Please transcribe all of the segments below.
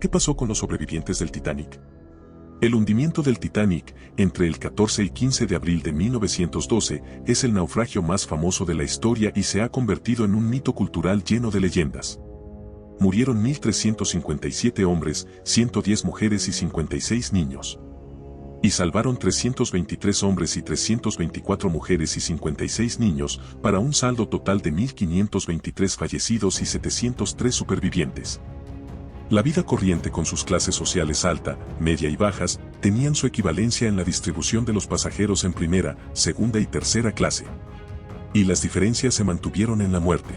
¿Qué pasó con los sobrevivientes del Titanic? El hundimiento del Titanic, entre el 14 y 15 de abril de 1912, es el naufragio más famoso de la historia y se ha convertido en un mito cultural lleno de leyendas. Murieron 1.357 hombres, 110 mujeres y 56 niños. Y salvaron 323 hombres y 324 mujeres y 56 niños, para un saldo total de 1.523 fallecidos y 703 supervivientes. La vida corriente con sus clases sociales alta, media y bajas, tenían su equivalencia en la distribución de los pasajeros en primera, segunda y tercera clase. Y las diferencias se mantuvieron en la muerte.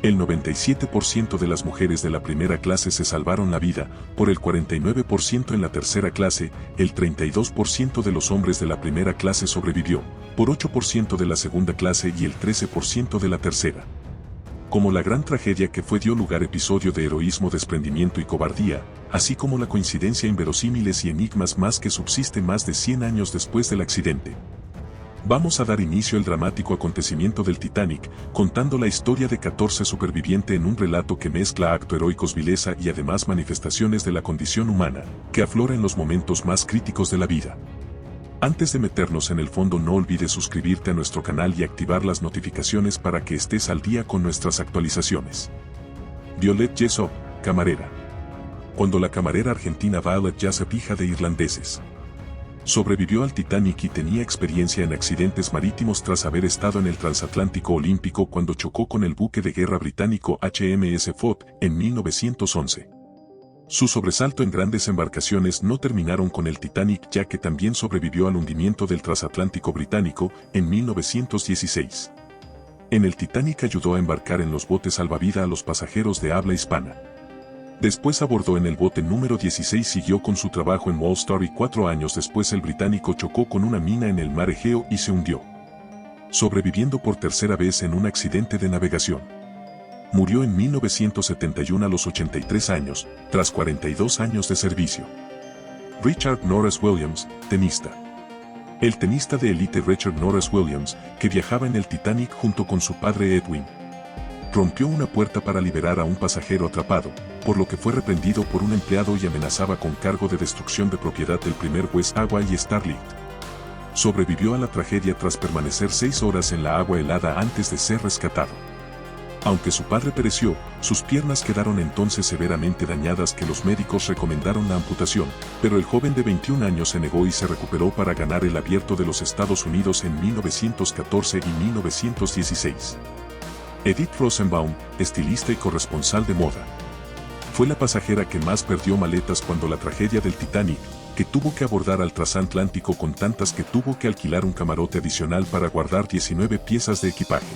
El 97% de las mujeres de la primera clase se salvaron la vida, por el 49% en la tercera clase, el 32% de los hombres de la primera clase sobrevivió, por 8% de la segunda clase y el 13% de la tercera. Como la gran tragedia que fue dio lugar episodio de heroísmo, desprendimiento y cobardía, así como la coincidencia inverosímiles y enigmas más que subsiste más de 100 años después del accidente. Vamos a dar inicio al dramático acontecimiento del Titanic, contando la historia de 14 supervivientes en un relato que mezcla actos heroicos, vileza y además manifestaciones de la condición humana, que aflora en los momentos más críticos de la vida. Antes de meternos en el fondo, no olvides suscribirte a nuestro canal y activar las notificaciones para que estés al día con nuestras actualizaciones. Violet Jessop, camarera. Cuando la camarera argentina Violet Jessop, hija de irlandeses, sobrevivió al Titanic y tenía experiencia en accidentes marítimos tras haber estado en el transatlántico olímpico cuando chocó con el buque de guerra británico HMS Foch en 1911. Su sobresalto en grandes embarcaciones no terminaron con el Titanic, ya que también sobrevivió al hundimiento del transatlántico británico en 1916. En el Titanic ayudó a embarcar en los botes salvavidas a los pasajeros de habla hispana. Después abordó en el bote número 16, siguió con su trabajo en Wall Star y 4 años después el británico chocó con una mina en el mar Egeo y se hundió, sobreviviendo por tercera vez en un accidente de navegación. Murió en 1971 a los 83 años, tras 42 años de servicio. Richard Norris Williams, tenista. El tenista de élite Richard Norris Williams, que viajaba en el Titanic junto con su padre Edwin, rompió una puerta para liberar a un pasajero atrapado, por lo que fue reprendido por un empleado y amenazaba con cargo de destrucción de propiedad del primer West Agua y Starlight. Sobrevivió a la tragedia tras permanecer 6 horas en la agua helada antes de ser rescatado. Aunque su padre pereció, sus piernas quedaron entonces severamente dañadas que los médicos recomendaron la amputación, pero el joven de 21 años se negó y se recuperó para ganar el Abierto de los Estados Unidos en 1914 y 1916. Edith Rosenbaum, estilista y corresponsal de moda, fue la pasajera que más perdió maletas cuando la tragedia del Titanic, que tuvo que abordar al transatlántico con tantas que tuvo que alquilar un camarote adicional para guardar 19 piezas de equipaje.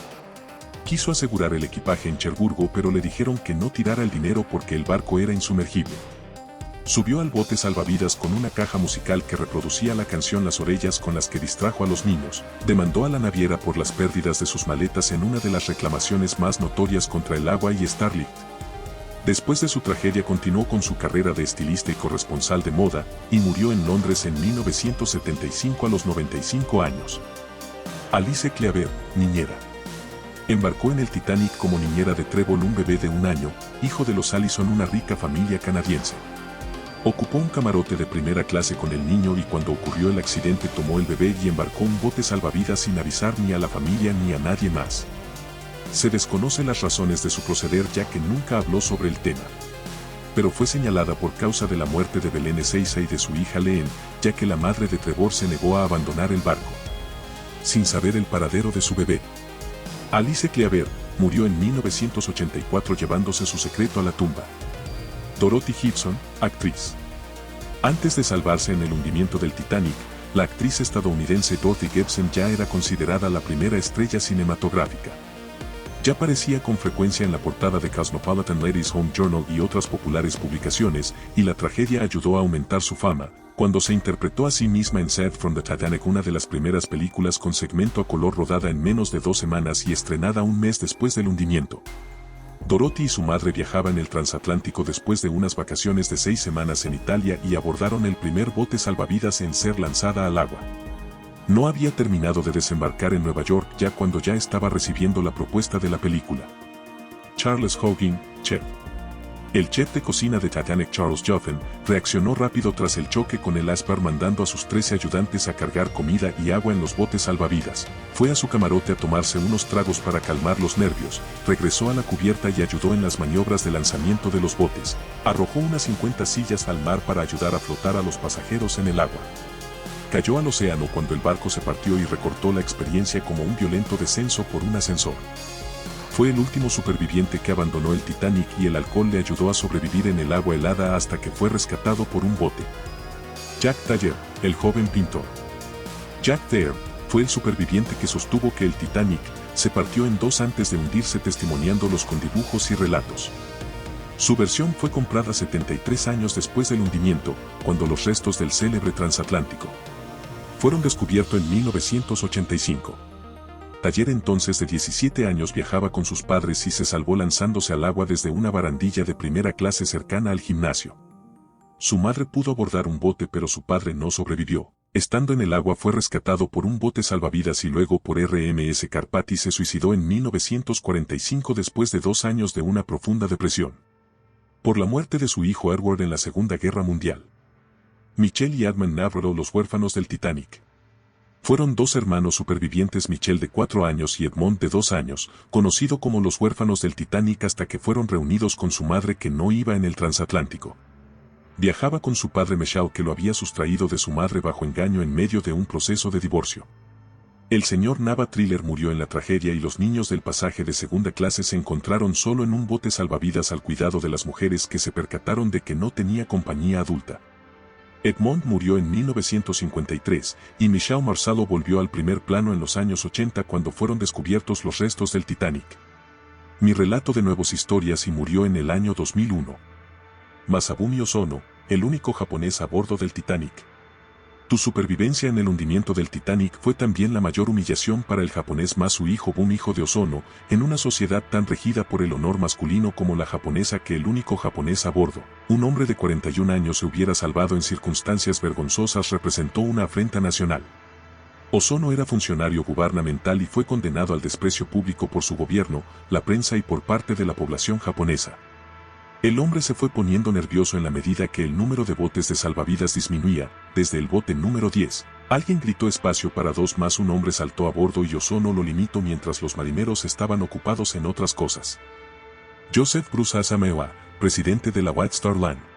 Quiso asegurar el equipaje en Cherburgo, pero le dijeron que no tirara el dinero porque el barco era insumergible. Subió al bote salvavidas con una caja musical que reproducía la canción Las Orellas, con las que distrajo a los niños. Demandó a la naviera por las pérdidas de sus maletas en una de las reclamaciones más notorias contra el agua y Starlight. Después de su tragedia continuó con su carrera de estilista y corresponsal de moda, y murió en Londres en 1975 a los 95 años. Alice Cleaver, niñera. Embarcó en el Titanic como niñera de Trevor, un bebé de 1 año, hijo de los Allison, una rica familia canadiense. Ocupó un camarote de primera clase con el niño y cuando ocurrió el accidente tomó el bebé y embarcó un bote salvavidas sin avisar ni a la familia ni a nadie más. Se desconocen las razones de su proceder, ya que nunca habló sobre el tema. Pero fue señalada por causa de la muerte de Belén Ezeiza y de su hija Leen, ya que la madre de Trevor se negó a abandonar el barco, sin saber el paradero de su bebé. Alice Cleaver murió en 1984 llevándose su secreto a la tumba. Dorothy Gibson, actriz. Antes de salvarse en el hundimiento del Titanic, la actriz estadounidense Dorothy Gibson ya era considerada la primera estrella cinematográfica. Ya aparecía con frecuencia en la portada de Cosmopolitan Ladies Home Journal y otras populares publicaciones, y la tragedia ayudó a aumentar su fama, cuando se interpretó a sí misma en Saved from the Titanic, una de las primeras películas con segmento a color rodada en menos de 2 semanas y estrenada un mes después del hundimiento. Dorothy y su madre viajaban en el transatlántico después de unas vacaciones de 6 semanas en Italia y abordaron el primer bote salvavidas en ser lanzada al agua. No había terminado de desembarcar en Nueva York ya cuando ya estaba recibiendo la propuesta de la película. Charles Haughey, chef. El chef de cocina de Titanic Charles Joffen reaccionó rápido tras el choque con el iceberg mandando a sus 13 ayudantes a cargar comida y agua en los botes salvavidas. Fue a su camarote a tomarse unos tragos para calmar los nervios, regresó a la cubierta y ayudó en las maniobras de lanzamiento de los botes. Arrojó unas 50 sillas al mar para ayudar a flotar a los pasajeros en el agua. Cayó al océano cuando el barco se partió y recortó la experiencia como un violento descenso por un ascensor. Fue el último superviviente que abandonó el Titanic y el alcohol le ayudó a sobrevivir en el agua helada hasta que fue rescatado por un bote. Jack Thayer, el joven pintor. Jack Thayer fue el superviviente que sostuvo que el Titanic se partió en dos antes de hundirse, testimoniándolos con dibujos y relatos. Su versión fue comprada 73 años después del hundimiento, cuando los restos del célebre transatlántico fueron descubiertos en 1985. Thayer, entonces de 17 años, viajaba con sus padres y se salvó lanzándose al agua desde una barandilla de primera clase cercana al gimnasio. Su madre pudo abordar un bote pero su padre no sobrevivió. Estando en el agua fue rescatado por un bote salvavidas y luego por RMS Carpathia. Se suicidó en 1945 después de 2 años de una profunda depresión por la muerte de su hijo Edward en la Segunda Guerra Mundial. Michelle y Edmund Navarro, los huérfanos del Titanic. Fueron 2 hermanos supervivientes, Michelle de 4 años y Edmund de 2 años, conocido como los huérfanos del Titanic hasta que fueron reunidos con su madre que no iba en el transatlántico. Viajaba con su padre Michelle, que lo había sustraído de su madre bajo engaño en medio de un proceso de divorcio. El señor Nava Triller murió en la tragedia y los niños del pasaje de segunda clase se encontraron solo en un bote salvavidas al cuidado de las mujeres que se percataron de que no tenía compañía adulta. Edmund murió en 1953 y Michelle Marsalo volvió al primer plano en los años 80 cuando fueron descubiertos los restos del Titanic. Mi relato de nuevas historias y murió en el año 2001. Masabumi Ozono, el único japonés a bordo del Titanic. Tu supervivencia en el hundimiento del Titanic fue también la mayor humillación para el japonés Masu Hibumi, hijo de Ozono, en una sociedad tan regida por el honor masculino como la japonesa, que el único japonés a bordo, un hombre de 41 años, se hubiera salvado en circunstancias vergonzosas, representó una afrenta nacional. Ozono era funcionario gubernamental y fue condenado al desprecio público por su gobierno, la prensa y por parte de la población japonesa. El hombre se fue poniendo nervioso en la medida que el número de botes de salvavidas disminuía. Desde el bote número 10, alguien gritó espacio para 2 más. Un hombre saltó a bordo y Ozono lo limitó mientras los marineros estaban ocupados en otras cosas. Joseph Bruce Asamewa, presidente de la White Star Line.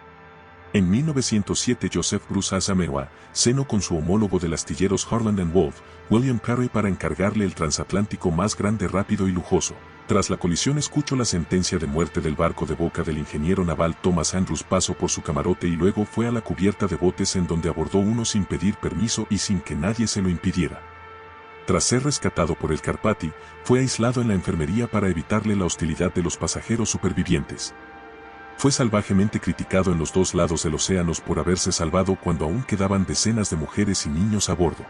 En 1907 Joseph Bruce Asamewa cenó con su homólogo del astilleros Harland & Wolff, William Perry, para encargarle el transatlántico más grande, rápido y lujoso. Tras la colisión escuchó la sentencia de muerte del barco de boca del ingeniero naval Thomas Andrews. Pasó por su camarote y luego fue a la cubierta de botes, en donde abordó uno sin pedir permiso y sin que nadie se lo impidiera. Tras ser rescatado por el Carpathia, fue aislado en la enfermería para evitarle la hostilidad de los pasajeros supervivientes. Fue salvajemente criticado en los 2 lados del océano por haberse salvado cuando aún quedaban decenas de mujeres y niños a bordo.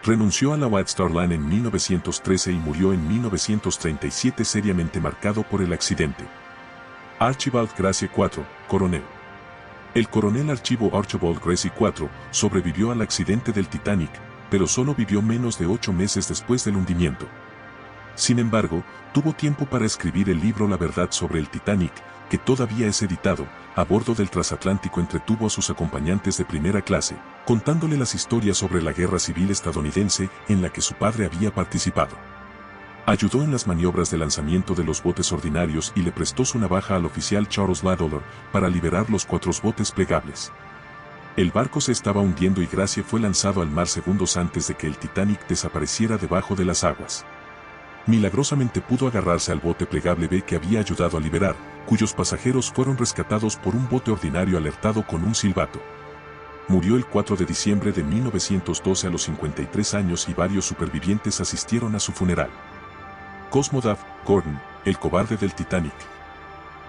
Renunció a la White Star Line en 1913 y murió en 1937 seriamente marcado por el accidente. Archibald Gracie IV, coronel. El coronel Archibald Gracie IV sobrevivió al accidente del Titanic, pero solo vivió menos de 8 meses después del hundimiento. Sin embargo, tuvo tiempo para escribir el libro La verdad sobre el Titanic, que todavía es editado. A bordo del transatlántico entretuvo a sus acompañantes de primera clase, contándole las historias sobre la guerra civil estadounidense en la que su padre había participado. Ayudó en las maniobras de lanzamiento de los botes ordinarios y le prestó su navaja al oficial Charles Ladler para liberar los 4 botes plegables. El barco se estaba hundiendo y Gracie fue lanzado al mar segundos antes de que el Titanic desapareciera debajo de las aguas. Milagrosamente pudo agarrarse al bote plegable B que había ayudado a liberar, cuyos pasajeros fueron rescatados por un bote ordinario alertado con un silbato. Murió el 4 de diciembre de 1912 a los 53 años y varios supervivientes asistieron a su funeral. Cosmo Duff Gordon, el cobarde del Titanic.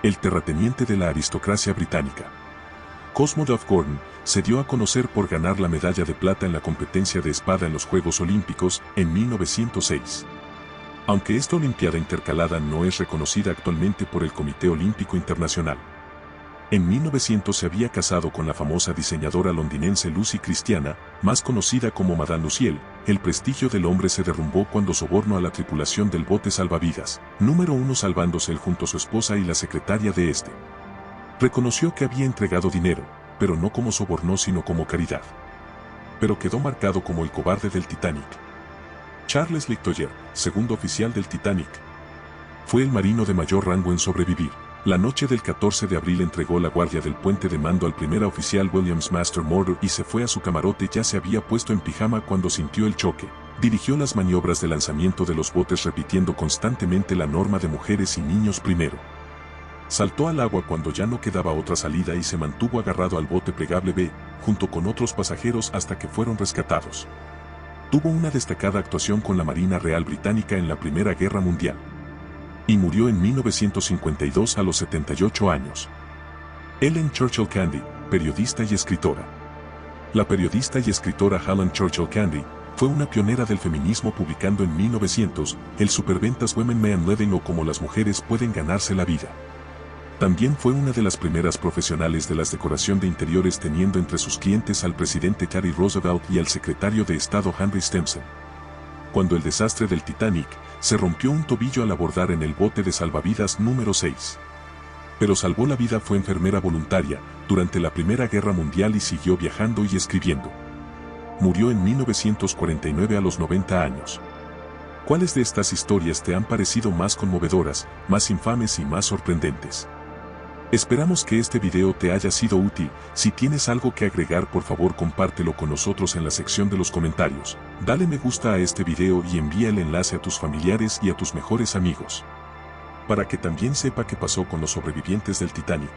El terrateniente de la aristocracia británica. Cosmo Duff Gordon se dio a conocer por ganar la medalla de plata en la competencia de espada en los Juegos Olímpicos en 1906. Aunque esta Olimpiada intercalada no es reconocida actualmente por el Comité Olímpico Internacional. En 1900 se había casado con la famosa diseñadora londinense Lucy Christiana, más conocida como Madame Luciel. El prestigio del hombre se derrumbó cuando sobornó a la tripulación del bote salvavidas, número 1, salvándose él junto a su esposa y la secretaria de este. Reconoció que había entregado dinero, pero no como soborno sino como caridad. Pero quedó marcado como el cobarde del Titanic. Charles Licktoyer, segundo oficial del Titanic, fue el marino de mayor rango en sobrevivir. La noche del 14 de abril entregó la guardia del puente de mando al primer oficial Williams Master Morter y se fue a su camarote. Ya se había puesto en pijama cuando sintió el choque. Dirigió las maniobras de lanzamiento de los botes repitiendo constantemente la norma de mujeres y niños primero. Saltó al agua cuando ya no quedaba otra salida y se mantuvo agarrado al bote plegable B, junto con otros pasajeros hasta que fueron rescatados. Tuvo una destacada actuación con la Marina Real Británica en la Primera Guerra Mundial. Y murió en 1952 a los 78 años. Helen Churchill Candy, periodista y escritora. La periodista y escritora Helen Churchill Candy fue una pionera del feminismo publicando en 1900 el superventas Women May Living o Cómo las mujeres pueden ganarse la vida. También fue una de las primeras profesionales de la decoración de interiores teniendo entre sus clientes al presidente Teddy Roosevelt y al secretario de Estado Henry Stimson. Cuando el desastre del Titanic, se rompió un tobillo al abordar en el bote de salvavidas número 6. Pero salvó la vida, fue enfermera voluntaria durante la Primera Guerra Mundial y siguió viajando y escribiendo. Murió en 1949 a los 90 años. ¿Cuáles de estas historias te han parecido más conmovedoras, más infames y más sorprendentes? Esperamos que este video te haya sido útil. Si tienes algo que agregar, por favor compártelo con nosotros en la sección de los comentarios. Dale me gusta a este video y envía el enlace a tus familiares y a tus mejores amigos, para que también sepa qué pasó con los sobrevivientes del Titanic.